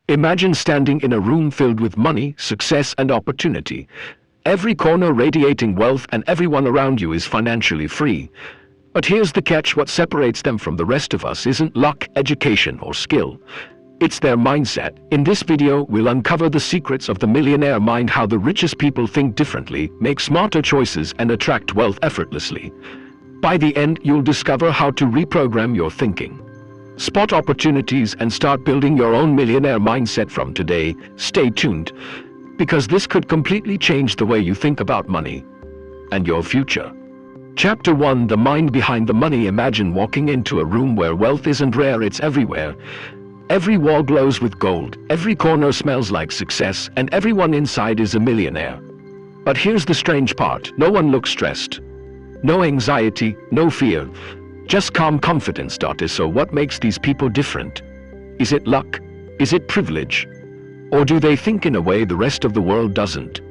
Imagine standing in a room filled with money, success, and opportunity. Every corner radiating wealth and everyone around you is financially free. But here's the catch: what separates them from the rest of us isn't luck, education, or skill. It's their mindset. In this video, we'll uncover the secrets of the millionaire mind, how the richest people think differently, make smarter choices, and attract wealth effortlessly. By the end, you'll discover how to reprogram your thinking, spot opportunities, and start building your own millionaire mindset from today. Stay tuned, because this could completely change the way you think about money and your future. Chapter 1: The Mind Behind the Money. Imagine walking into a room where wealth isn't rare, it's everywhere. Every wall glows with gold, every corner smells like success, and everyone inside is a millionaire. But here's the strange part: no one looks stressed. No anxiety, no fear, just calm confidence. So what makes these people different? Is it luck? Is it privilege? Or do they think in a way the rest of the world doesn't?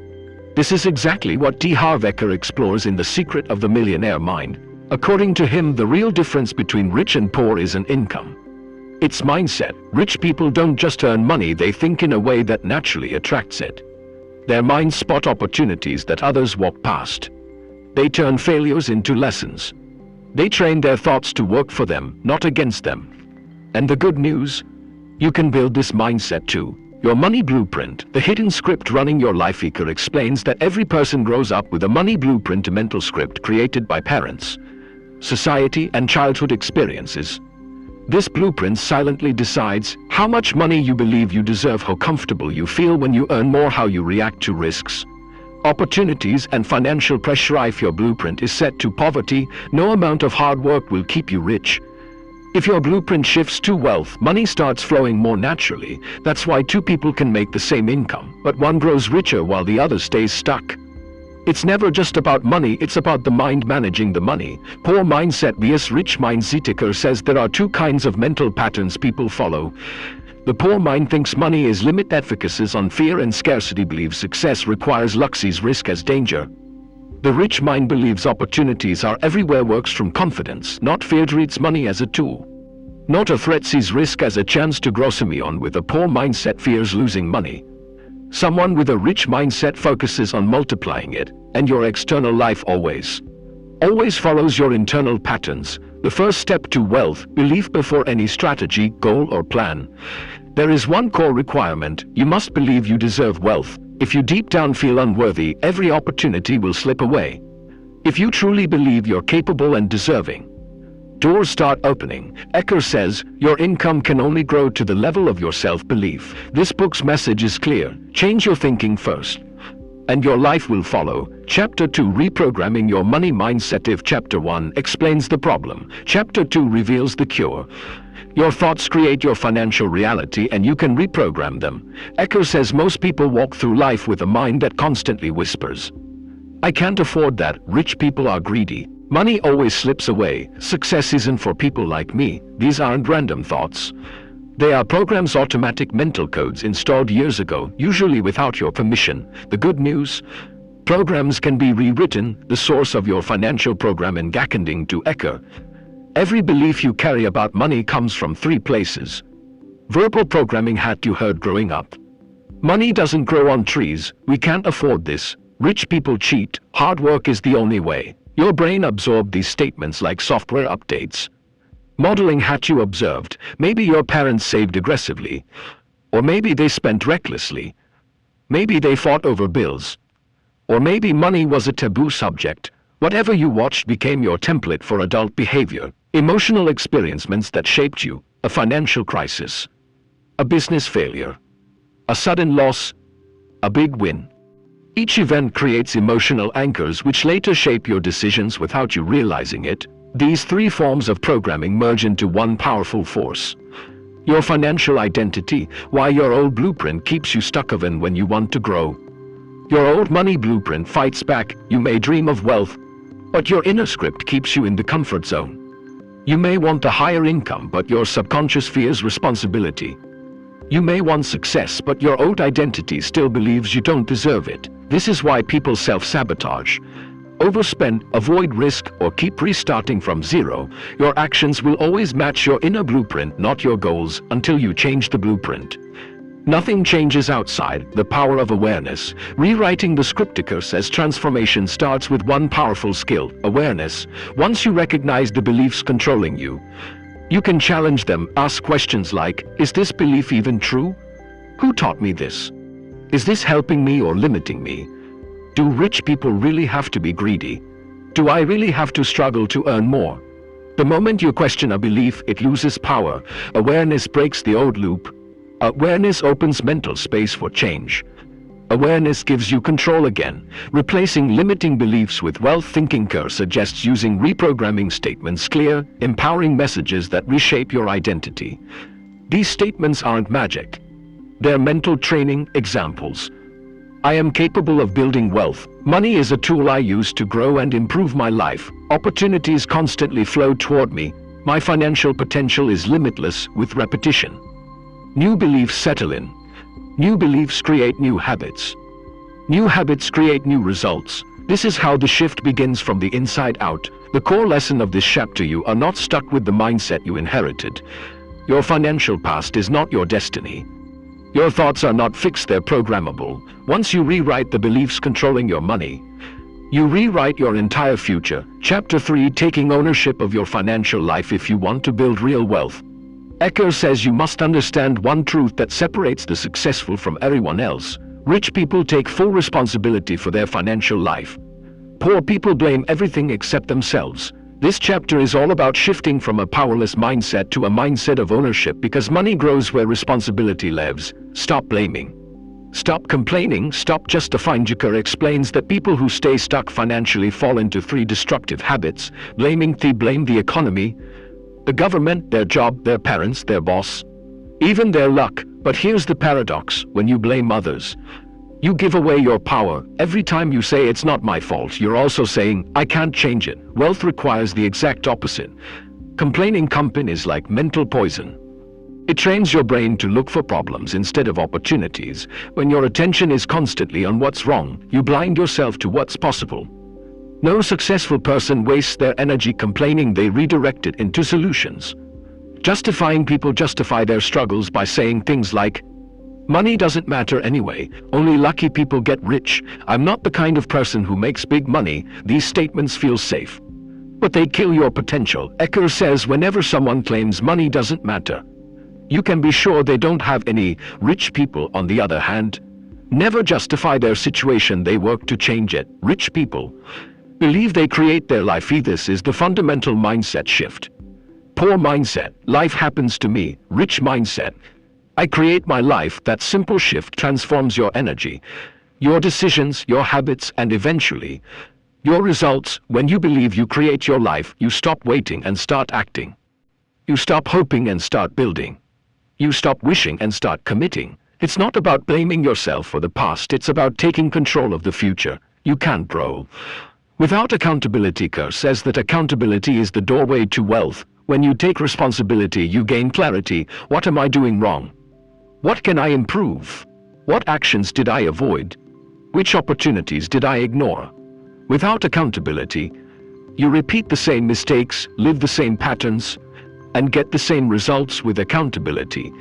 This is exactly what T. Harv Eker explores in The Secret of the Millionaire Mind. According to him, the real difference between rich and poor is an income. It's mindset. Rich people don't just earn money, they think in a way that naturally attracts it. Their minds spot opportunities that others walk past. They turn failures into lessons. They train their thoughts to work for them, not against them. And the good news? You can build this mindset too. Your money blueprint, the hidden script running your life. Eker explains that every person grows up with a money blueprint, a mental script created by parents, society, and childhood experiences. This blueprint silently decides how much money you believe you deserve, how comfortable you feel when you earn more, how you react to risks, opportunities, and financial pressure. If your blueprint is set to poverty, no amount of hard work will keep you rich. If your blueprint shifts to wealth, money starts flowing more naturally. That's why two people can make the same income, but one grows richer while the other stays stuck. It's never just about money, it's about the mind managing the money. Poor mindset vs rich mindset. Eker says there are two kinds of mental patterns people follow. The poor mind thinks money is limit, that focuses on fear and scarcity, believes success requires luck, sees risk as danger. The rich mind believes opportunities are everywhere, works from confidence, not fear, treats money as a tool, not a threat, sees risk as a chance to grow. On with a poor mindset fears losing money. Someone with a rich mindset focuses on multiplying it, and your external life always follows your internal patterns. The first step to wealth: belief before any strategy, goal, or plan. There is one core requirement: you must believe you deserve wealth. If you deep down feel unworthy, every opportunity will slip away. If you truly believe you're capable and deserving, doors start opening. Eker says your income can only grow to the level of your self-belief. This book's message is clear: change your thinking first, and your life will follow. Chapter 2: Reprogramming Your Money Mindset. If Chapter 1 explains the problem, Chapter 2 reveals the cure. Your thoughts create your financial reality, and you can reprogram them. Eker says most people walk through life with a mind that constantly whispers, "I can't afford that. Rich people are greedy. Money always slips away. Success isn't for people like me." These aren't random thoughts. They are programs, automatic mental codes installed years ago, usually without your permission. The good news? Programs can be rewritten. The source of your financial program. In According to Eker, every belief you carry about money comes from three places. Verbal programming hat you heard growing up. Money doesn't grow on trees. We can't afford this. Rich people cheat. Hard work is the only way. Your brain absorbed these statements like software updates. Modeling hat you observed. Maybe your parents saved aggressively. Or maybe they spent recklessly. Maybe they fought over bills. Or maybe money was a taboo subject. Whatever you watched became your template for adult behavior. Emotional experiences that shaped you. A financial crisis, a business failure, a sudden loss, a big win. Each event creates emotional anchors which later shape your decisions without you realizing it. These three forms of programming merge into one powerful force: your financial identity. Why your old blueprint keeps you stuck even when you want to grow. Your old money blueprint fights back. You may dream of wealth, but your inner script keeps you in the comfort zone. You may want a higher income, but your subconscious fears responsibility. You may want success, but your old identity still believes you don't deserve it. This is why people self-sabotage, overspend, avoid risk, or keep restarting from zero. Your actions will always match your inner blueprint, not your goals, until you change the blueprint. Nothing changes outside the power of awareness. Rewriting the script. Says transformation starts with one powerful skill, awareness. Once you recognize the beliefs controlling you, you can challenge them. Ask questions like, is this belief even true? Who taught me this? Is this helping me or limiting me? Do rich people really have to be greedy? Do I really have to struggle to earn more? The moment you question a belief, it loses power. Awareness breaks the old loop. Awareness opens mental space for change. Awareness gives you control again. Replacing limiting beliefs with wealth thinking suggests using reprogramming statements, clear, empowering messages that reshape your identity. These statements aren't magic. They're mental training examples. I am capable of building wealth. Money is a tool I use to grow and improve my life. Opportunities constantly flow toward me. My financial potential is limitless with repetition. New beliefs settle in. New beliefs create new habits. New habits create new results. This is how the shift begins from the inside out. The core lesson of this chapter: you are not stuck with the mindset you inherited. Your financial past is not your destiny. Your thoughts are not fixed, they're programmable. Once you rewrite the beliefs controlling your money, you rewrite your entire future. Chapter 3: Taking ownership of your financial life. If you want to build real wealth, Ecker says you must understand one truth that separates the successful from everyone else. Rich people take full responsibility for their financial life. Poor people blame everything except themselves. This chapter is all about shifting from a powerless mindset to a mindset of ownership, because money grows where responsibility lives. Stop blaming. Stop complaining, stop justifying. Ecker explains that people who stay stuck financially fall into 3 destructive habits. Blaming. They blame the economy, the government, their job, their parents, their boss, even their luck. But here's the paradox: when you blame others, you give away your power. Every time you say it's not my fault, you're also saying I can't change it. Wealth requires the exact opposite. Complaining is like mental poison. It trains your brain to look for problems instead of opportunities. When your attention is constantly on what's wrong, you blind yourself to what's possible. No successful person wastes their energy complaining. They redirect it into solutions. Justifying. People justify their struggles by saying things like, money doesn't matter anyway, only lucky people get rich, I'm not the kind of person who makes big money. These statements feel safe, but they kill your potential. Ecker says whenever someone claims money doesn't matter, you can be sure they don't have any. Rich people, on the other hand, never justify their situation, they work to change it. Rich people believe they create their life. This is the fundamental mindset shift. Poor mindset: life happens to me. Rich mindset: I create my life. That simple shift transforms your energy, your decisions, your habits, and eventually, your results. When you believe you create your life, you stop waiting and start acting. You stop hoping and start building. You stop wishing and start committing. It's not about blaming yourself for the past, it's about taking control of the future. You can't grow without accountability. Ecker says that accountability is the doorway to wealth. When you take responsibility, you gain clarity. What am I doing wrong? What can I improve? What actions did I avoid? Which opportunities did I ignore? Without accountability, you repeat the same mistakes, live the same patterns, and get the same results. With accountability,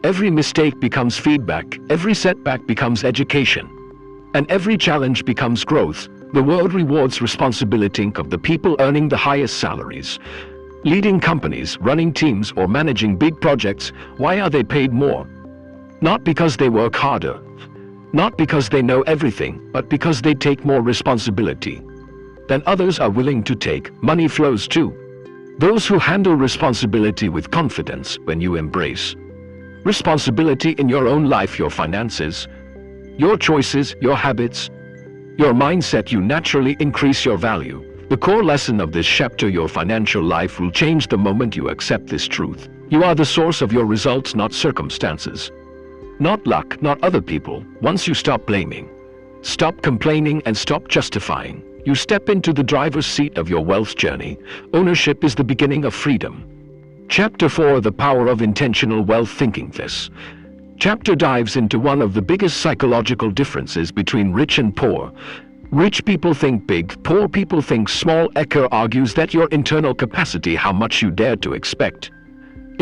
every mistake becomes feedback, every setback becomes education, and every challenge becomes growth. The world rewards responsibility. Of the people earning the highest salaries, leading companies, running teams, or managing big projects, why are they paid more? Not because they work harder, not because they know everything, but because they take more responsibility than others are willing to take. Money flows too. Those who handle responsibility with confidence. When you embrace responsibility in your own life, your finances, your choices, your habits, your mindset, you naturally increase your value. The core lesson of this chapter: your financial life will change the moment you accept this truth. You are the source of your results, not circumstances, not luck, not other people. Once you stop blaming, stop complaining, and stop justifying, you step into the driver's seat of your wealth journey. Ownership is the beginning of freedom. Chapter 4: The Power of Intentional Wealth Thinking. This chapter dives into one of the biggest psychological differences between rich and poor. Rich people think big, poor people think small. Ecker argues that your internal capacity, how much you dare to expect,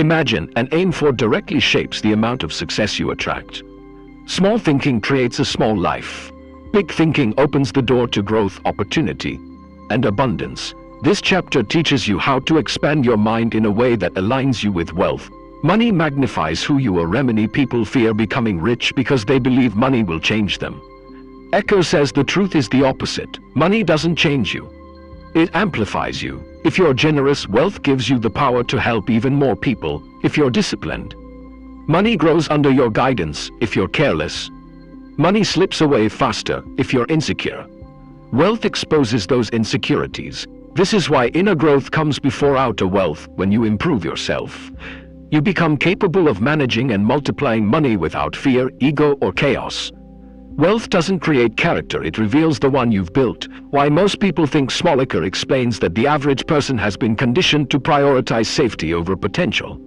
Imagine and aim for directly shapes the amount of success you attract. Small thinking creates a small life. Big thinking opens the door to growth, opportunity, and abundance. This chapter teaches you how to expand your mind in a way that aligns you with wealth. Money magnifies who you are. Many people fear becoming rich because they believe money will change them. Echo says the truth is the opposite. Money doesn't change you. It amplifies you. If you're generous, wealth gives you the power to help even more people. If you're disciplined, money grows under your guidance. If you're careless, money slips away faster. If you're insecure, wealth exposes those insecurities. This is why inner growth comes before outer wealth. When you improve yourself, you become capable of managing and multiplying money without fear, ego, or chaos. Wealth doesn't create character, it reveals the one you've built. Why most people think small. Echo explains that the average person has been conditioned to prioritize safety over potential.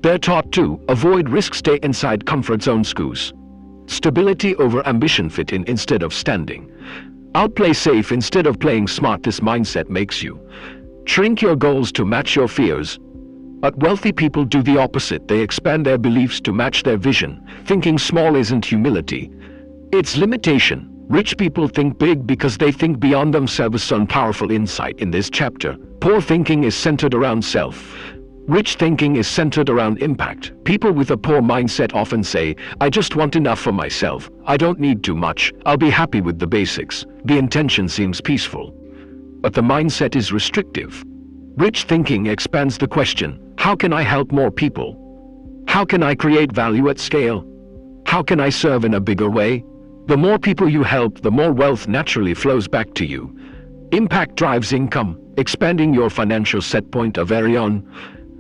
They're taught to avoid risk, stay inside comfort zone, choose stability over ambition, fit in instead of standing out, play safe instead of playing smart. This mindset makes you shrink your goals to match your fears. But wealthy people do the opposite. They expand their beliefs to match their vision. Thinking small isn't humility, it's limitation. Rich people think big because they think beyond themselves. Some powerful insight in this chapter. Poor thinking is centered around self. Rich thinking is centered around impact. People with a poor mindset often say, I just want enough for myself. I don't need too much. I'll be happy with the basics. The intention seems peaceful, but the mindset is restrictive. Rich thinking expands the question, how can I help more people? How can I create value at scale? How can I serve in a bigger way? The more people you help, the more wealth naturally flows back to you. Impact drives income. Expanding your financial set point of Arion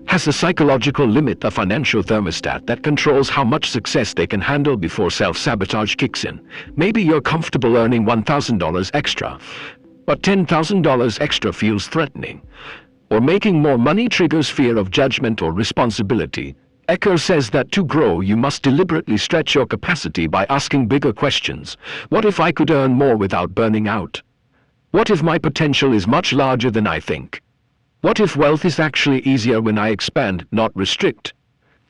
has a psychological limit, a financial thermostat that controls how much success they can handle before self-sabotage kicks in. Maybe you're comfortable earning $1,000 extra, but $10,000 extra feels threatening. Or making more money triggers fear of judgment or responsibility. Ecker says that to grow you must deliberately stretch your capacity by asking bigger questions. What if I could earn more without burning out? What if my potential is much larger than I think? What if wealth is actually easier when I expand, not restrict?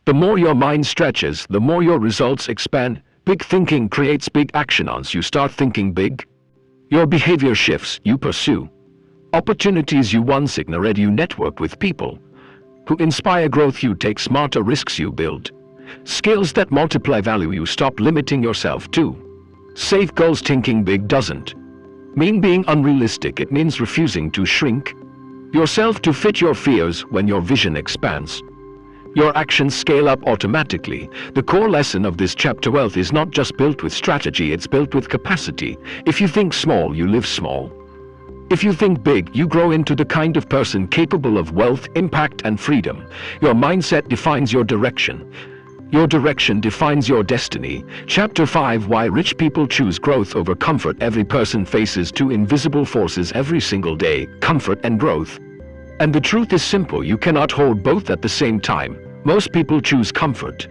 The more your mind stretches, the more your results expand. Big thinking creates big action. Once you start thinking big, your behavior shifts. You pursue opportunities you once ignored. You network with people who inspire growth. You take smarter risks. You build skills that multiply value. You stop limiting yourself to safe goals. Thinking big doesn't mean being unrealistic. It means refusing to shrink yourself to fit your fears. When your vision expands, your actions scale up automatically. The core lesson of this chapter: wealth is not just built with strategy, it's built with capacity. If you think small, you live small. If you think big, you grow into the kind of person capable of wealth, impact, and freedom. Your mindset defines your direction. Your direction defines your destiny. Chapter 5: Why Rich People Choose Growth Over Comfort. Every person faces two invisible forces every single day: comfort and growth. And the truth is simple: you cannot hold both at the same time. Most people choose comfort.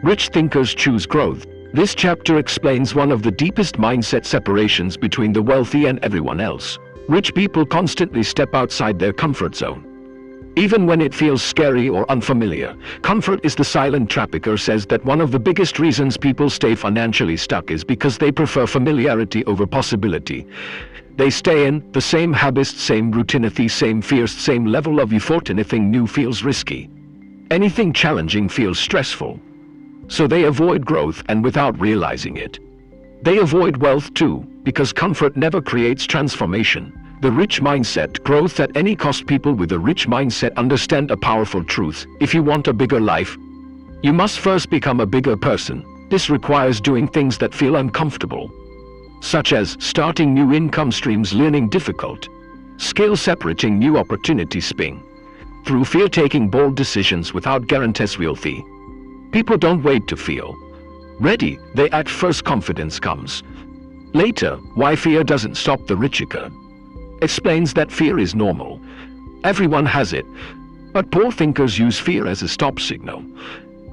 Rich thinkers choose growth. This chapter explains one of the deepest mindset separations between the wealthy and everyone else. Rich people constantly step outside their comfort zone, even when it feels scary or unfamiliar. Comfort is the silent trap. Ecker says that one of the biggest reasons people stay financially stuck is because they prefer familiarity over possibility. They stay in the same habits, same routine, the same fears, same level of effort. Anything new feels risky. Anything challenging feels stressful. So they avoid growth, and without realizing it, they avoid wealth too, because comfort never creates transformation. The rich mindset: growth at any cost. People with a rich mindset understand a powerful truth: if you want a bigger life, you must first become a bigger person. This requires doing things that feel uncomfortable, such as starting new income streams, learning difficult skills, separating new opportunities, spinning through fear, taking bold decisions without guarantees. Wealthy people don't wait to feel ready, they act first. Confidence comes later. Why fear doesn't stop the rich. Ecker explains that fear is normal. Everyone has it. But poor thinkers use fear as a stop signal.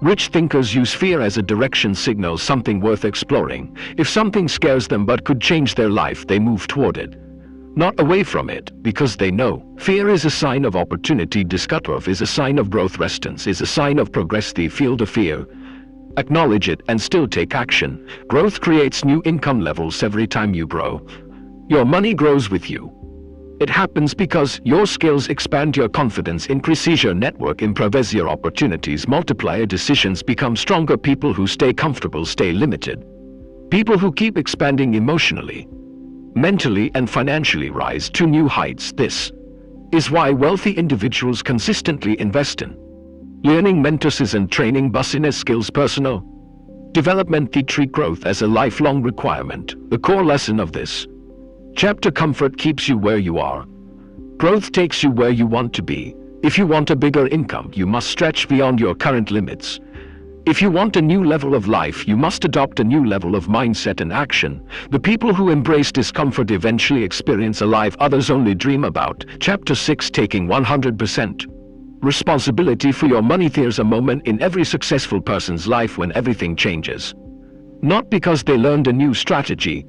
Rich thinkers use fear as a direction signal, something worth exploring. If something scares them but could change their life, they move toward it. not away from it, because they know. Fear is a sign of opportunity, discomfort is a sign of growth, resistance is a sign of progress. The field of fear. Acknowledge it and still take action. Growth creates new income levels every time you grow. Your money grows with you. It happens because your skills expand, your confidence increases, your network improves, your opportunities multiply, your decisions become stronger. People who stay comfortable stay limited. People who keep expanding emotionally, mentally and financially rise to new heights. This is why wealthy individuals consistently invest in learning, mentors and training, business skills, personal development. They treat growth as a lifelong requirement. The core lesson of this chapter: comfort keeps you where you are. Growth takes you where you want to be. If you want a bigger income, you must stretch beyond your current limits. If you want a new level of life, you must adopt a new level of mindset and action. The people who embrace discomfort eventually experience a life others only dream about. Chapter 6: taking 100% responsibility for your money. There's a moment in every successful person's life when everything changes. Not because they learned a new strategy,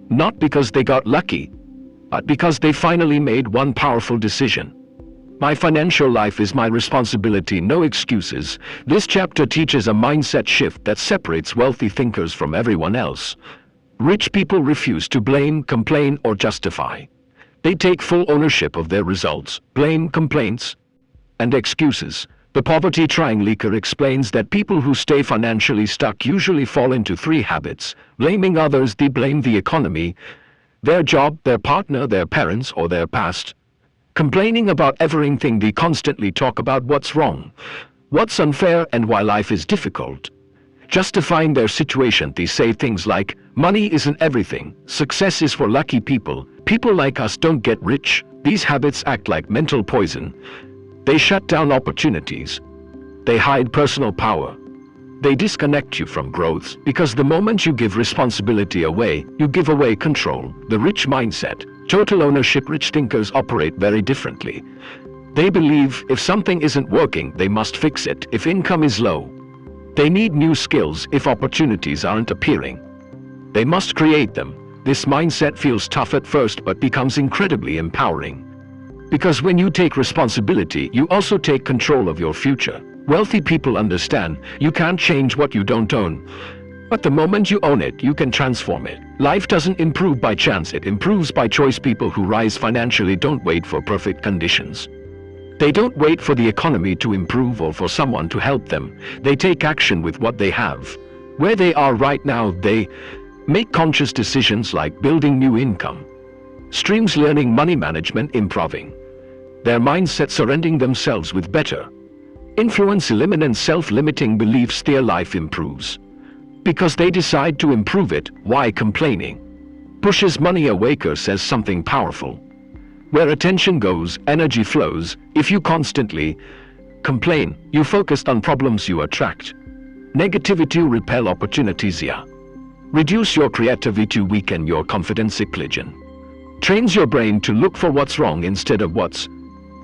not because they got lucky, but because they finally made one powerful decision. My financial life is my responsibility, no excuses. This chapter teaches a mindset shift that separates wealthy thinkers from everyone else. Rich people refuse to blame, complain, or justify. They take full ownership of their results. Blame, complaints, and excuses. The poverty triangle explains that people who stay financially stuck usually fall into three habits: blaming others, they blame the economy, their job, their partner, their parents, or their past. Complaining about everything, they constantly talk about what's wrong, what's unfair, and why life is difficult. Justifying their situation, they say things like, money isn't everything, success is for lucky people, people like us don't get rich. These habits act like mental poison. They shut down opportunities. They hide personal power. They disconnect you from growth, because the moment you give responsibility away, you give away control. The rich mindset, total ownership. Rich thinkers operate very differently. They believe if something isn't working, they must fix it. If income is low, they need new skills. If opportunities aren't appearing, they must create them. This mindset feels tough at first but becomes incredibly empowering. Because when you take responsibility, you also take control of your future. Wealthy people understand you can't change what you don't own. But the moment you own it, you can transform it. Life doesn't improve by chance, it improves by choice. People who rise financially don't wait for perfect conditions. They don't wait for the economy to improve or for someone to help them. They take action with what they have. Where they are right now, they make conscious decisions like building new income streams, learning money management, improving their mindset, surrounding themselves with better influence, eliminating self-limiting beliefs. Their life improves because they decide to improve it. Why complaining pushes money away? Says something powerful: where attention goes, energy flows. If you constantly complain, you focus on problems, you attract negativity, you repel opportunities. Reduce your creativity, weaken your confidence. Equilibrium trains your brain to look for what's wrong instead of what's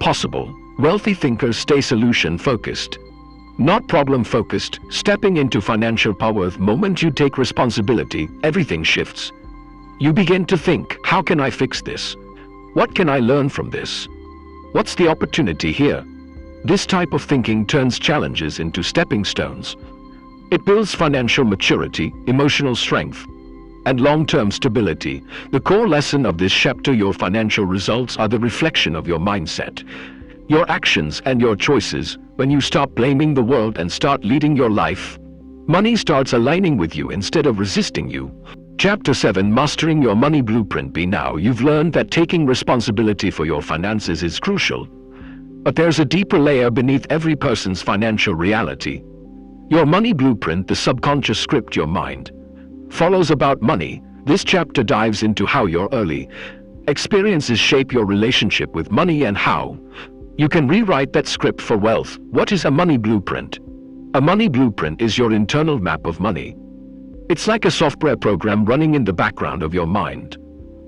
possible. Wealthy thinkers stay solution-focused, not problem-focused. Stepping into financial power. The moment you take responsibility, everything shifts. You begin to think, how can I fix this? What can I learn from this? What's the opportunity here? This type of thinking turns challenges into stepping stones. It builds financial maturity, emotional strength, and long-term stability. The core lesson of this chapter: your financial results are the reflection of your mindset, your actions and your choices. When you stop blaming the world and start leading your life, money starts aligning with you instead of resisting you. Chapter 7: Mastering Your Money Blueprint. By now you've learned that taking responsibility for your finances is crucial. But there's a deeper layer beneath every person's financial reality. Your money blueprint, the subconscious script your mind follows about money. This chapter dives into how your early experiences shape your relationship with money and how you can rewrite that script for wealth. What is a money blueprint? A money blueprint is your internal map of money. It's like a software program running in the background of your mind,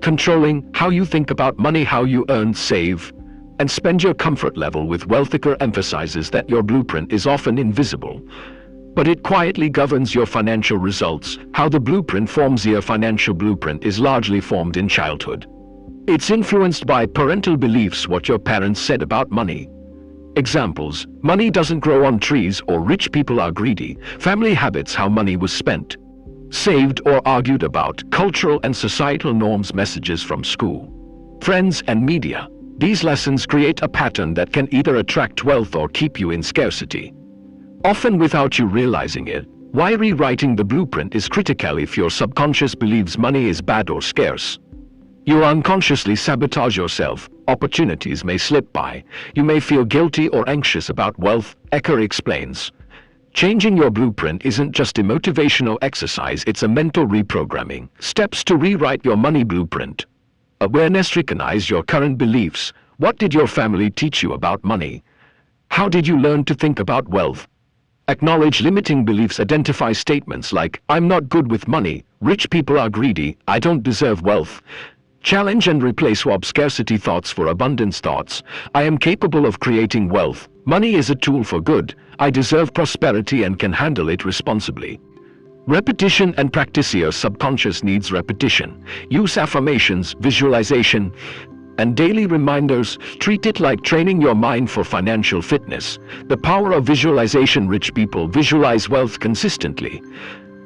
controlling how you think about money, how you earn, save, and spend your comfort level with wealth. Emphasizes that your blueprint is often invisible, but it quietly governs your financial results. How the blueprint forms. Your financial blueprint is largely formed in childhood. It's influenced by parental beliefs, what your parents said about money. Examples: money doesn't grow on trees, or rich people are greedy. Family habits, how money was spent, saved or argued about. Cultural and societal norms, messages from school, friends and media. These lessons create a pattern that can either attract wealth or keep you in scarcity, often without you realizing it. Why rewriting the blueprint is critical. If your subconscious believes money is bad or scarce, you unconsciously sabotage yourself. Opportunities may slip by. You may feel guilty or anxious about wealth. Ecker explains. Changing your blueprint isn't just a motivational exercise, it's a mental reprogramming. Steps to rewrite your money blueprint. Awareness: recognize your current beliefs. What did your family teach you about money? How did you learn to think about wealth? Acknowledge limiting beliefs. Identify statements like, I'm not good with money, rich people are greedy, I don't deserve wealth. Challenge and replace scarcity thoughts for abundance thoughts. I am capable of creating wealth. Money is a tool for good. I deserve prosperity and can handle it responsibly. Repetition and practice. Your subconscious needs repetition. Use affirmations, visualization, and daily reminders. Treat it like training your mind for financial fitness. The power of visualization. Rich people visualize wealth consistently.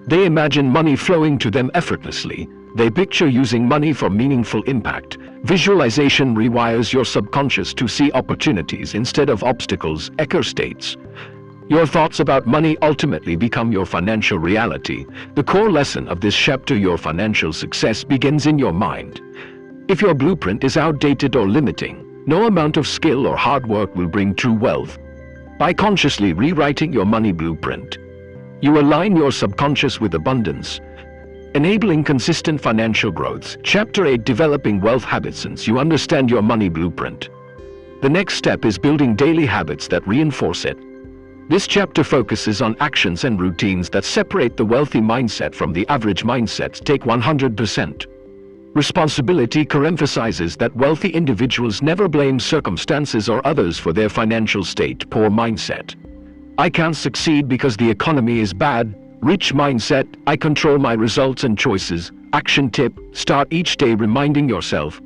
They imagine money flowing to them effortlessly. They picture using money for meaningful impact. Visualization rewires your subconscious to see opportunities instead of obstacles. Ecker states. Your thoughts about money ultimately become your financial reality. The core lesson of this chapter: your financial success begins in your mind. If your blueprint is outdated or limiting, no amount of skill or hard work will bring true wealth. By consciously rewriting your money blueprint, you align your subconscious with abundance, enabling consistent financial growth. Chapter 8: Developing Wealth Habits. Since you understand your money blueprint, the next step is building daily habits that reinforce it. This chapter focuses on actions and routines that separate the wealthy mindset from the average mindset. Take 100% responsibility. Kerr emphasizes that wealthy individuals never blame circumstances or others for their financial state. Poor mindset: I can't succeed because the economy is bad. Rich mindset: I control my results and choices. Action tip: start each day reminding yourself,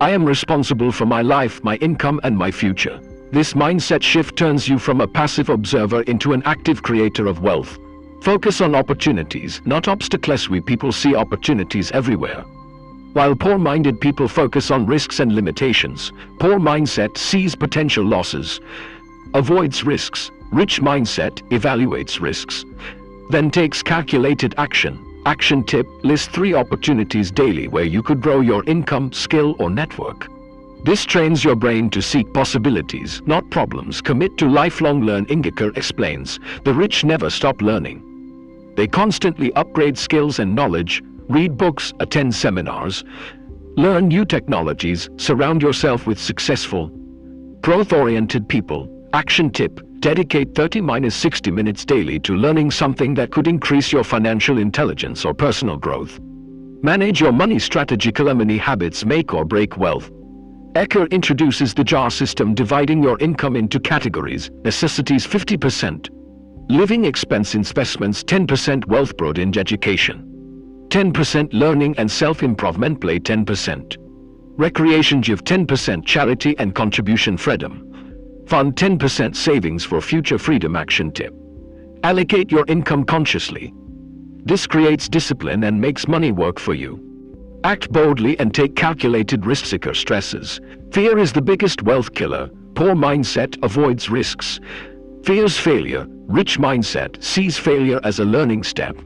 I am responsible for my life, my income, and my future. This mindset shift turns you from a passive observer into an active creator of wealth. Focus on opportunities, not obstacles. We people see opportunities everywhere, while poor-minded people focus on risks and limitations. Poor mindset sees potential losses, avoids risks. Rich mindset evaluates risks, then takes calculated action. Action tip: list 3 opportunities daily where you could grow your income, skill, or network. This trains your brain to seek possibilities, not problems. Commit to lifelong learning. Kerr explains, the rich never stop learning. They constantly upgrade skills and knowledge, read books, attend seminars, learn new technologies. Surround yourself with successful, growth-oriented people. Action tip: dedicate 30-60 minutes daily to learning something that could increase your financial intelligence or personal growth. Manage your money strategically. Money habits make or break wealth. Ecker introduces the jar system, dividing your income into categories. Necessities 50%, living expense, investments 10%, wealth brought in education 10%, learning and self-improvement play 10%, recreation give 10%, charity and contribution freedom fund 10%, savings for future freedom. Action tip: allocate your income consciously. This creates discipline and makes money work for you. Act boldly and take calculated risks. Ecker stresses, fear is the biggest wealth killer. Poor mindset avoids risks, fears failure. Rich mindset sees failure as a learning step,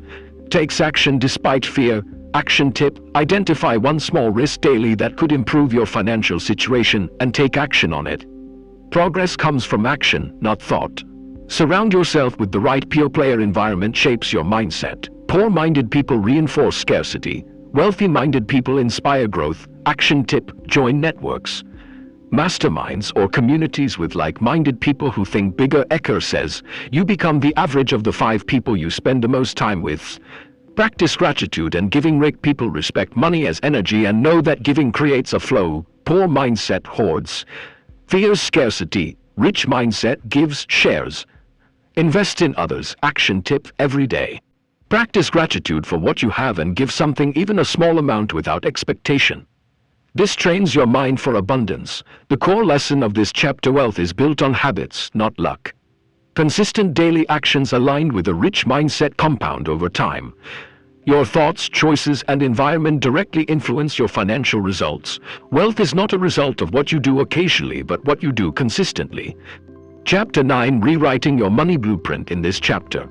takes action despite fear. Action tip: identify one small risk daily that could improve your financial situation and take action on it. Progress comes from action, not thought. Surround yourself with the right peer player. Environment shapes your mindset. Poor-minded people reinforce scarcity. Wealthy-minded people inspire growth. Action tip: join networks, masterminds, or communities with like-minded people who think bigger. Ecker says, you become the average of the 5 people you spend the most time with. Practice gratitude and giving. Rich people respect money as energy and know that giving creates a flow. Poor mindset hoards, fears scarcity. Rich mindset gives, shares, invest in others. Action tip: every day, practice gratitude for what you have and give something, even a small amount, without expectation. This trains your mind for abundance. The core lesson of this chapter: wealth is built on habits, not luck. Consistent daily actions aligned with a rich mindset compound over time. Your thoughts, choices, and environment directly influence your financial results. Wealth is not a result of what you do occasionally, but what you do consistently. Chapter 9: Rewriting Your Money Blueprint. In this chapter,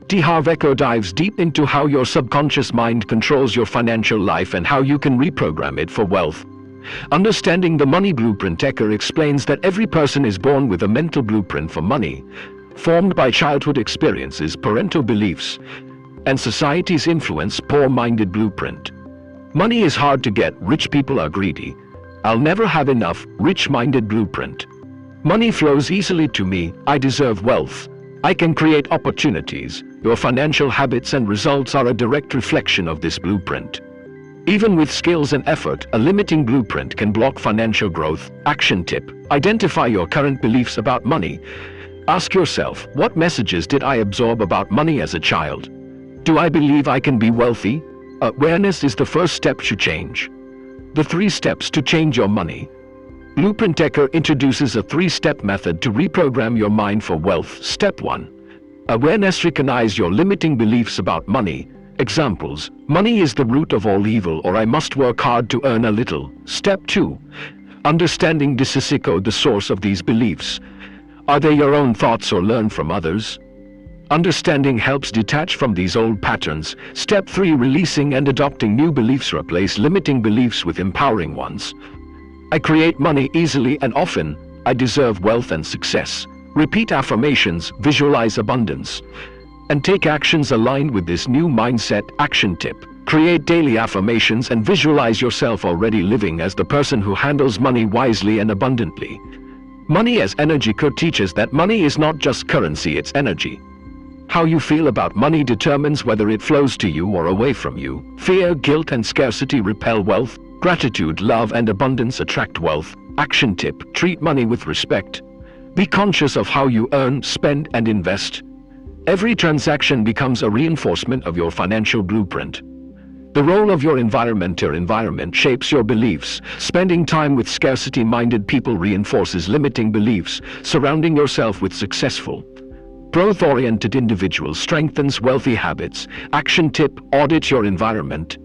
T. Harv Eker dives deep into how your subconscious mind controls your financial life and how you can reprogram it for wealth. Understanding the money blueprint, Eker explains that every person is born with a mental blueprint for money, formed by childhood experiences, parental beliefs, and society's influence. Poor-minded blueprint. Money is hard to get, rich people are greedy. I'll never have enough, rich-minded blueprint. Money flows easily to me, I deserve wealth. I can create opportunities. Your financial habits and results are a direct reflection of this blueprint. Even with skills and effort, a limiting blueprint can block financial growth. Action tip: identify your current beliefs about money. Ask yourself, what messages did I absorb about money as a child? Do I believe I can be wealthy? Awareness is the first step to change. The 3 steps to change your money. Blueprint Eker introduces a 3-step method to reprogram your mind for wealth. Step 1. Awareness: recognize your limiting beliefs about money. Examples: money is the root of all evil, or I must work hard to earn a little. Step 2. Understanding: decode the source of these beliefs. Are they your own thoughts or learned from others? Understanding helps detach from these old patterns. Step 3. Releasing and adopting new beliefs. Replace limiting beliefs with empowering ones. I create money easily and often. I deserve wealth and success. Repeat affirmations, visualize abundance, and take actions aligned with this new mindset. Action tip: create daily affirmations and visualize yourself already living as the person who handles money wisely and abundantly. Money as energy. Eker teaches that money is not just currency, it's energy. How you feel about money determines whether it flows to you or away from you. Fear, guilt, and scarcity repel wealth. Gratitude, love, and abundance attract wealth. Action tip: treat money with respect. Be conscious of how you earn, spend, and invest. Every transaction becomes a reinforcement of your financial blueprint. The role of your environment. Your environment shapes your beliefs. Spending time with scarcity-minded people reinforces limiting beliefs. Surrounding yourself with successful, growth-oriented individuals strengthens wealthy habits. Action tip: audit your environment.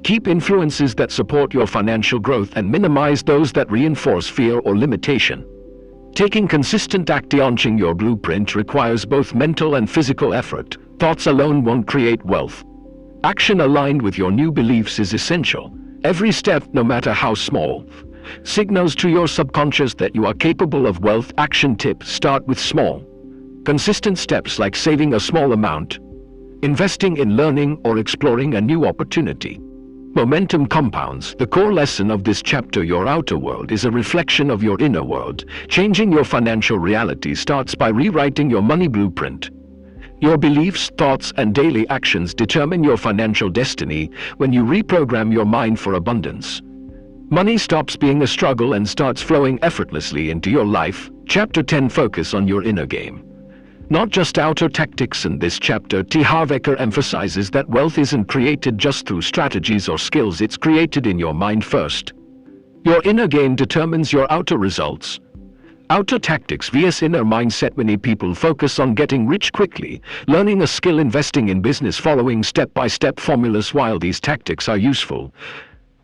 Keep influences that support your financial growth and minimize those that reinforce fear or limitation. Taking consistent action. Launching your blueprint requires both mental and physical effort. Thoughts alone won't create wealth. Action aligned with your new beliefs is essential. Every step, no matter how small, signals to your subconscious that you are capable of wealth. Action tip: start with small, consistent steps like saving a small amount, investing in learning, or exploring a new opportunity. Momentum compounds. The core lesson of this chapter: your outer world is a reflection of your inner world. Changing your financial reality starts by rewriting your money blueprint. Your beliefs, thoughts, and daily actions determine your financial destiny. When you reprogram your mind for abundance, money stops being a struggle and starts flowing effortlessly into your life. Chapter 10: Focus on your inner game, not just outer tactics. In this chapter, T. Harv Eker emphasizes that wealth isn't created just through strategies or skills, it's created in your mind first. Your inner game determines your outer results. Outer tactics vs inner mindset. Many people focus on getting rich quickly, learning a skill, investing in business, following step-by-step formulas. While these tactics are useful,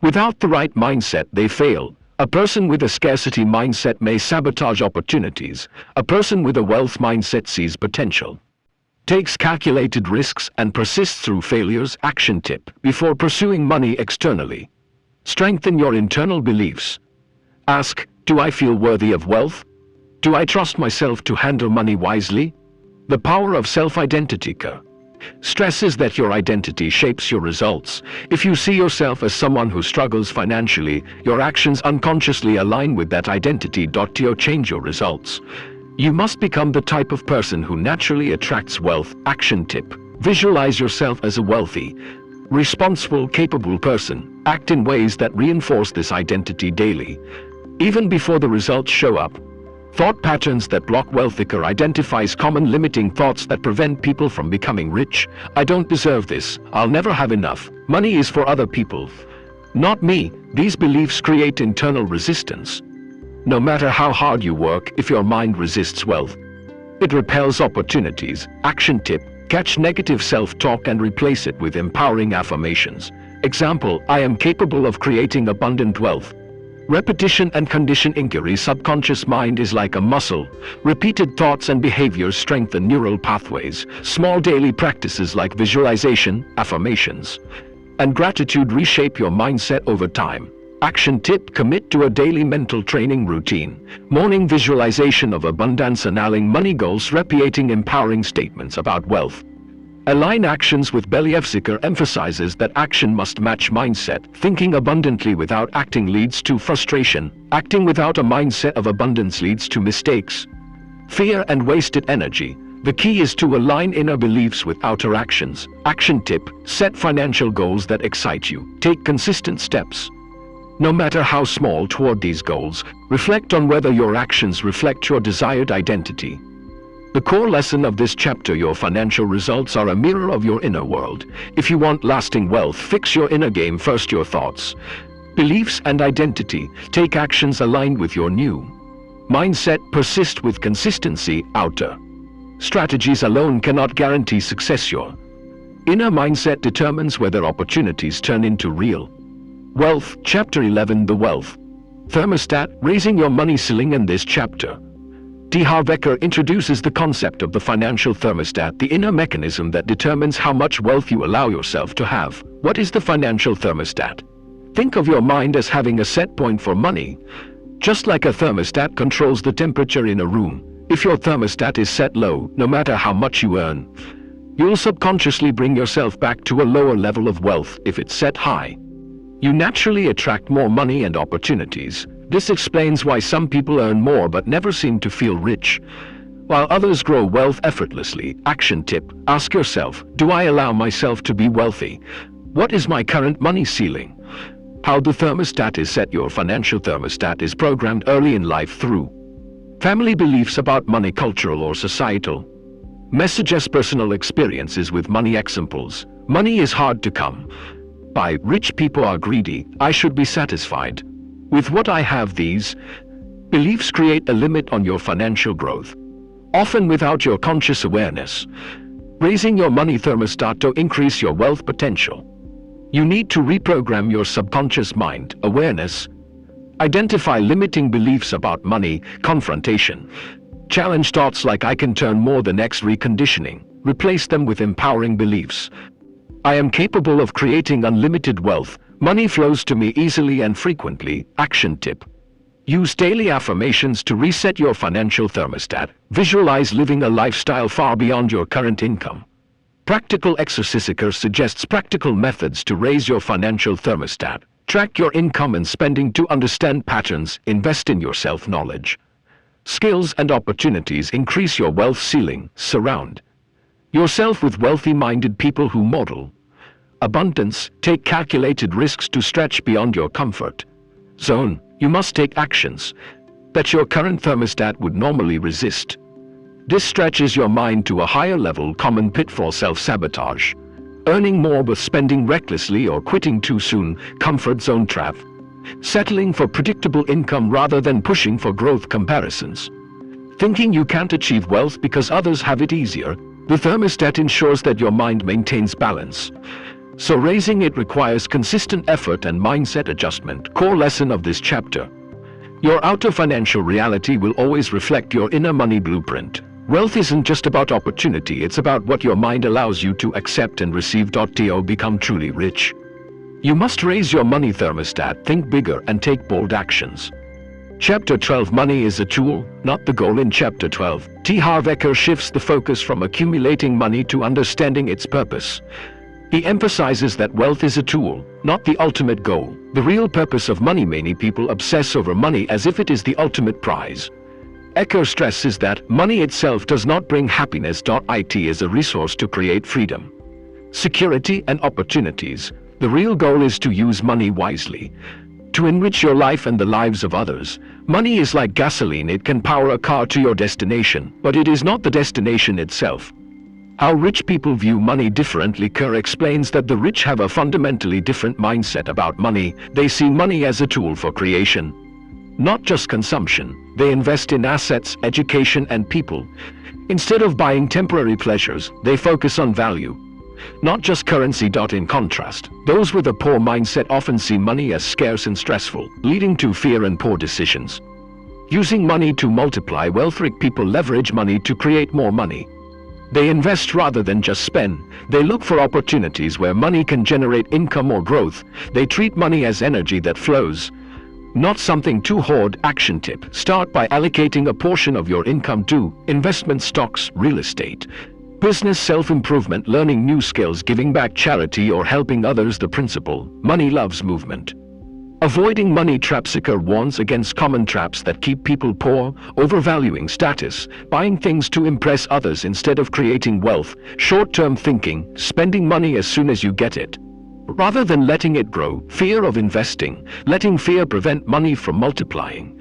without the right mindset, they fail. A person with a scarcity mindset may sabotage opportunities. A person with a wealth mindset sees potential, takes calculated risks, and persists through failures. Action tip: before pursuing money externally, strengthen your internal beliefs. Ask, do I feel worthy of wealth? Do I trust myself to handle money wisely? The power of self-identity. Eker stresses that your identity shapes your results. If you see yourself as someone who struggles financially, your actions unconsciously align with that identity. To change your results, you must become the type of person who naturally attracts wealth. Action tip: visualize yourself as a wealthy, responsible, capable person. Act in ways that reinforce this identity daily, even before the results show up. Thought patterns that block wealth. Eker identifies common limiting thoughts that prevent people from becoming rich. I don't deserve this. I'll never have enough. Money is for other people, Not me. These beliefs create internal resistance. No matter how hard you work, if your mind resists wealth, it repels opportunities. Action tip: catch negative self-talk and replace it with empowering affirmations. Example: I am capable of creating abundant wealth. Repetition and condition inquiry. Subconscious mind is like a muscle. Repeated thoughts and behaviors strengthen neural pathways. Small daily practices like visualization, affirmations, and gratitude reshape your mindset over time. Action tip: commit to a daily mental training routine. Morning visualization of abundance, announcing money goals, repeating empowering statements about wealth. Align actions with beliefs. Emphasizes that action must match mindset. Thinking abundantly without acting leads to frustration. Acting without a mindset of abundance leads to mistakes, fear, and wasted energy. The key is to align inner beliefs with outer actions. Action tip: set financial goals that excite you. Take consistent steps, no matter how small, toward these goals. Reflect on whether your actions reflect your desired identity. The core lesson of this chapter: your financial results are a mirror of your inner world. If you want lasting wealth, fix your inner game first. Your thoughts, beliefs, and identity. Take actions aligned with your new mindset. Persist with consistency. Outer strategies alone cannot guarantee success. Your inner mindset determines whether opportunities turn into real wealth. Chapter 11: The Wealth Thermostat, raising your money ceiling. In this chapter, T. Harv Eker introduces the concept of the financial thermostat, the inner mechanism that determines how much wealth you allow yourself to have. What is the financial thermostat? Think of your mind as having a set point for money. Just like a thermostat controls the temperature in a room, if your thermostat is set low, no matter how much you earn, you'll subconsciously bring yourself back to a lower level of wealth. If it's set high, you naturally attract more money and opportunities. This explains why some people earn more but never seem to feel rich, while others grow wealth effortlessly. Action tip: ask yourself, do I allow myself to be wealthy? What is my current money ceiling? How the thermostat is set. Your financial thermostat is programmed early in life through family beliefs about money, cultural or societal messages, personal experiences with money. Examples: money is hard to come by, rich people are greedy, I should be satisfied with what I have. These beliefs create a limit on your financial growth, often without your conscious awareness. Raising your money thermostat to increase your wealth potential, you need to reprogram your subconscious mind. Awareness: identify limiting beliefs about money. Confrontation: challenge thoughts like I can turn more. The next: reconditioning. Replace them with empowering beliefs. I am capable of creating unlimited wealth. Money flows to me easily and frequently. Action tip: use daily affirmations to reset your financial thermostat. Visualize living a lifestyle far beyond your current income. Practical exercise. Suggests practical methods to raise your financial thermostat. Track your income and spending to understand patterns. Invest in your self-knowledge, skills, and opportunities. Increase your wealth ceiling. Surround yourself with wealthy-minded people who model abundance. Take calculated risks to stretch beyond your comfort zone. You must take actions that your current thermostat would normally resist. This stretches your mind to a higher level. Common pitfall: self-sabotage. Earning more but spending recklessly or quitting too soon. Comfort zone trap. Settling for predictable income rather than pushing for growth. Comparisons. Thinking you can't achieve wealth because others have it easier. The thermostat ensures that your mind maintains balance, so raising it requires consistent effort and mindset adjustment. Core lesson of this chapter: your outer financial reality will always reflect your inner money blueprint. Wealth isn't just about opportunity, it's about what your mind allows you to accept and receive. To become truly rich, you must raise your money thermostat, think bigger, and take bold actions. Chapter 12: Money is a tool, not the goal. In Chapter 12, T. Harv Eker shifts the focus from accumulating money to understanding its purpose. He emphasizes that wealth is a tool, not the ultimate goal. The real purpose of money: many people obsess over money as if it is the ultimate prize. Eker stresses that money itself does not bring happiness. It is a resource to create freedom, security, and opportunities. The real goal is to use money wisely, to enrich your life and the lives of others. Money is like gasoline. It can power a car to your destination, but it is not the destination itself. How rich people view money differently. Kerr explains that the rich have a fundamentally different mindset about money. They see money as a tool for creation, not just consumption. They invest in assets, education, and people. Instead of buying temporary pleasures, they focus on value, not just currency. In contrast, those with a poor mindset often see money as scarce and stressful, leading to fear and poor decisions. Using money to multiply wealth. Rich people leverage money to create more money. They invest rather than just spend. They look for opportunities where money can generate income or growth. They treat money as energy that flows, not something to hoard. Action tip: start by allocating a portion of your income to investment, stocks, real estate, business, self-improvement, learning new skills, giving back, charity, or helping others. The principle: money loves movement. Avoiding money traps. Kerr warns against common traps that keep people poor: overvaluing status, buying things to impress others instead of creating wealth, short-term thinking, spending money as soon as you get it, rather than letting it grow, fear of investing, letting fear prevent money from multiplying.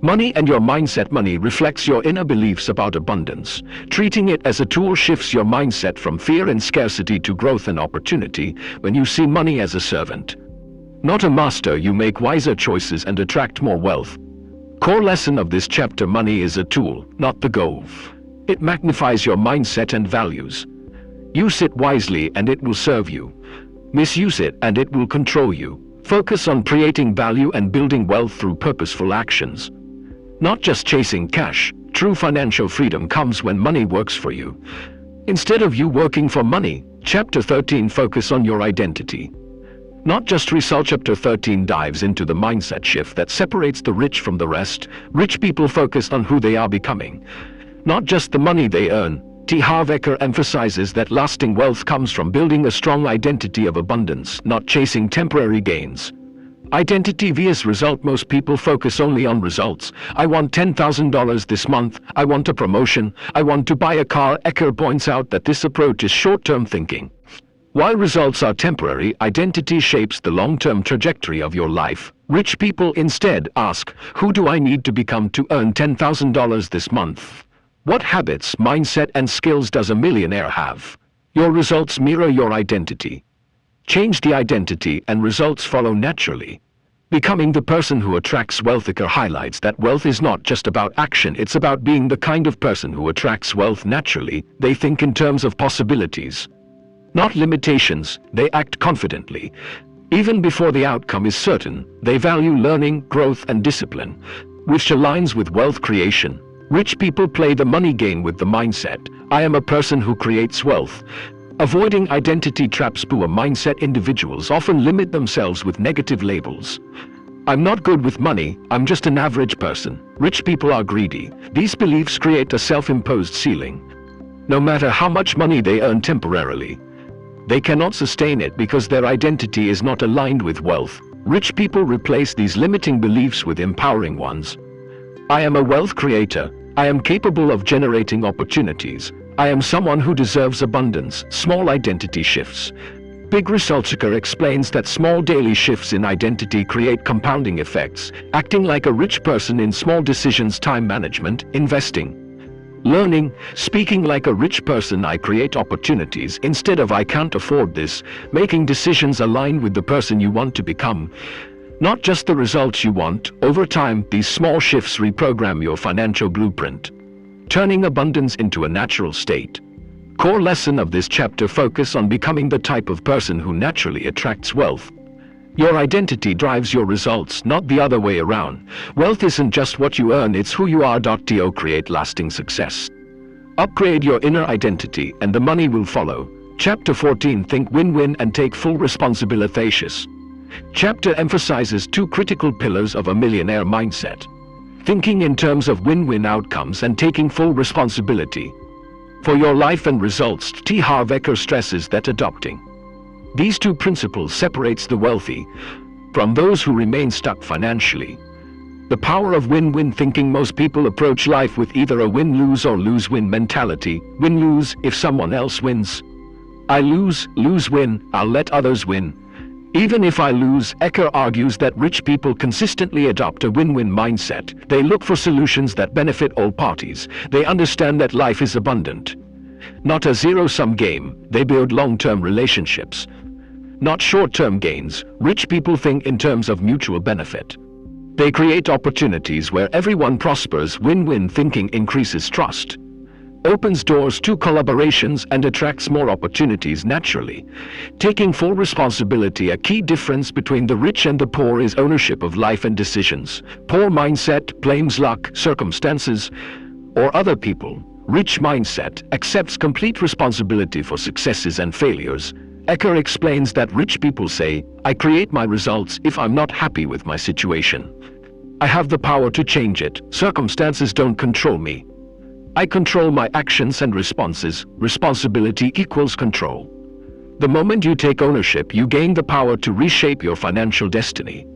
Money and your mindset. Money reflects your inner beliefs about abundance. Treating it as a tool shifts your mindset from fear and scarcity to growth and opportunity. When you see money as a servant, not a master, you make wiser choices and attract more wealth. Core lesson of this chapter: money is a tool, not the goal. It magnifies your mindset and values. Use it wisely and it will serve you. Misuse it and it will control you. Focus on creating value and building wealth through purposeful actions, not just chasing cash. True financial freedom comes when money works for you, instead of you working for money. Chapter 13: focus on your identity, not just result. Chapter 13 dives into the mindset shift that separates the rich from the rest. Rich people focus on who they are becoming, not just the money they earn. T. Harv Eker emphasizes that lasting wealth comes from building a strong identity of abundance, not chasing temporary gains. Identity vs result. Most people focus only on results. I want $10,000 this month. I want a promotion. I want to buy a car. Eker points out that this approach is short-term thinking. While results are temporary, identity shapes the long-term trajectory of your life. Rich people instead ask, who do I need to become to earn $10,000 this month? What habits, mindset, and skills does a millionaire have? Your results mirror your identity. Change the identity and results follow naturally. Becoming the person who attracts wealth. Eker highlights that wealth is not just about action, it's about being the kind of person who attracts wealth naturally. They think in terms of possibilities, not limitations. They act confidently, even before the outcome is certain. They value learning, growth, and discipline, which aligns with wealth creation. Rich people play the money game with the mindset: I am a person who creates wealth. Avoiding identity traps. Poor mindset individuals often limit themselves with negative labels. I'm not good with money, I'm just an average person. Rich people are greedy. These beliefs create a self-imposed ceiling. No matter how much money they earn temporarily, they cannot sustain it because their identity is not aligned with wealth. Rich people replace these limiting beliefs with empowering ones. I am a wealth creator. I am capable of generating opportunities. I am someone who deserves abundance. Small identity shifts, big results. Eker explains that small daily shifts in identity create compounding effects. Acting like a rich person in small decisions, time management, investing, learning. Speaking like a rich person: I create opportunities instead of I can't afford this. Making decisions aligned with the person you want to become, not just the results you want. Over time, these small shifts reprogram your financial blueprint, turning abundance into a natural state. Core lesson of this chapter: focus on becoming the type of person who naturally attracts wealth. Your identity drives your results, not the other way around. Wealth isn't just what you earn, it's who you are. To create lasting success, upgrade your inner identity and the money will follow. Chapter 14: think win-win and take full responsibility. Chapter emphasizes two critical pillars of a millionaire mindset: thinking in terms of win-win outcomes and taking full responsibility for your life and results. T. Harv Eker stresses that adopting these two principles separates the wealthy from those who remain stuck financially. The power of win-win thinking: most people approach life with either a win-lose or lose-win mentality. Win-lose: if someone else wins, I lose. Lose-win: I'll let others win, even if I lose. Eker argues that rich people consistently adopt a win-win mindset. They look for solutions that benefit all parties. They understand that life is abundant, Not a zero-sum game, they build long-term relationships. Not short-term gains, rich people think in terms of mutual benefit. They create opportunities where everyone prospers. Win-win thinking increases trust, opens doors to collaborations, and attracts more opportunities naturally. Taking full responsibility. A key difference between the rich and the poor is ownership of life and decisions. Poor mindset blames luck, circumstances, or other people. Rich mindset accepts complete responsibility for successes and failures. Ecker explains that rich people say, "I create my results. If I'm not happy with my situation, I have the power to change it. Circumstances don't control me. I control my actions and responses." Responsibility equals control. The moment you take ownership, you gain the power to reshape your financial destiny.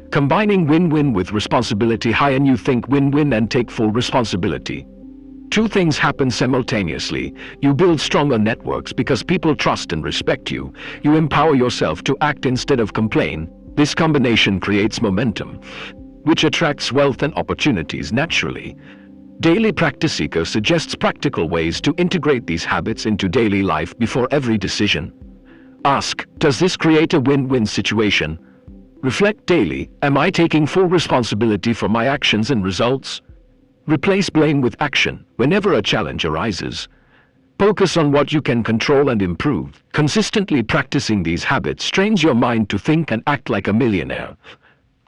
Combining win-win with responsibility. High, and you think win-win and take full responsibility. Two things happen simultaneously. You build stronger networks because people trust and respect you. You empower yourself to act instead of complain. This combination creates momentum, which attracts wealth and opportunities naturally. Daily practice. Eco suggests practical ways to integrate these habits into daily life before every decision. Ask, does this create a win-win situation? Reflect daily, am I taking full responsibility for my actions and results? Replace blame with action whenever a challenge arises. Focus on what you can control and improve. Consistently practicing these habits trains your mind to think and act like a millionaire.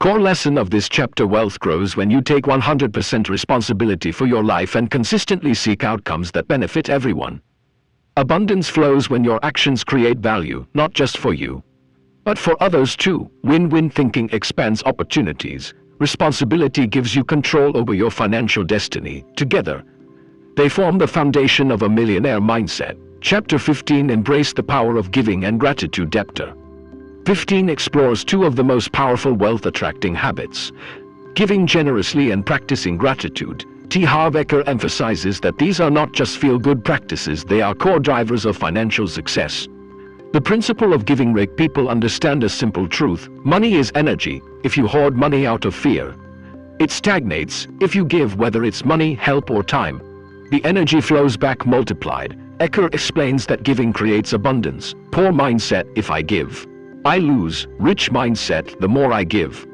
Core lesson of this chapter: wealth grows when you take 100% responsibility for your life and consistently seek outcomes that benefit everyone. Abundance flows when your actions create value, not just for you, but for others too. Win-win thinking expands opportunities. Responsibility gives you control over your financial destiny. Together, they form the foundation of a millionaire mindset. Chapter 15: Embrace the power of giving and gratitude. Chapter 15 explores two of the most powerful wealth-attracting habits: giving generously and practicing gratitude. T. Harv Eker emphasizes that these are not just feel-good practices, they are core drivers of financial success. The principle of giving. Rich people understand a simple truth: money is energy. If you hoard money out of fear, it stagnates. If you give, whether it's money, help, or time, the energy flows back multiplied. Eker explains that giving creates abundance. Poor mindset: if I give, I lose. Rich mindset: the more I give,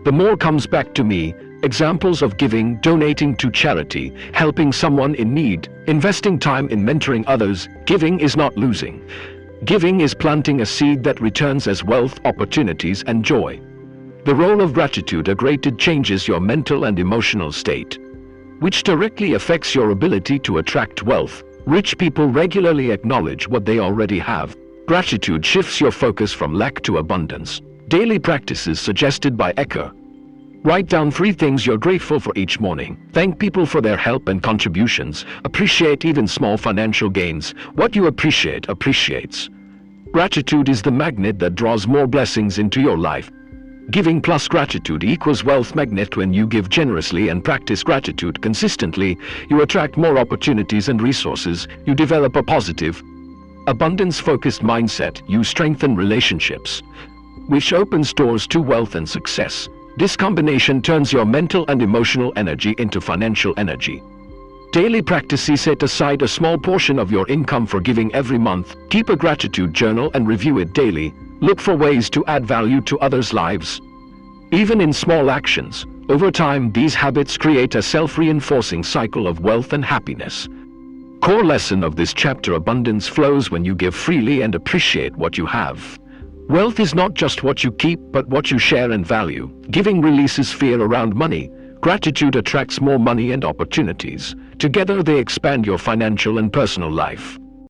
the more comes back to me. Examples of giving: donating to charity, helping someone in need, investing time in mentoring others. Giving is not losing. Giving is planting a seed that returns as wealth, opportunities, and joy. The role of gratitude. A gratitude changes your mental and emotional state, which directly affects your ability to attract wealth. Rich people regularly acknowledge what they already have. Gratitude shifts your focus from lack to abundance. Daily practices suggested by Eker. Write down 3 things you're grateful for each morning. Thank people for their help and contributions. Appreciate even small financial gains. What you appreciate appreciates. Gratitude is the magnet that draws more blessings into your life. Giving plus gratitude equals wealth magnet. When you give generously and practice gratitude consistently, you attract more opportunities and resources. You develop a positive, abundance-focused mindset. You strengthen relationships, which opens doors to wealth and success. This combination turns your mental and emotional energy into financial energy. Daily practice. Set aside a small portion of your income for giving every month. Keep a gratitude journal and review it daily. Look for ways to add value to others' lives, even in small actions. Over time, these habits create a self-reinforcing cycle of wealth and happiness. Core lesson of this chapter: abundance flows when you give freely and appreciate what you have. Wealth is not just what you keep, but what you share and value. Giving releases fear around money. Gratitude attracts more money and opportunities. Together they expand your financial and personal life.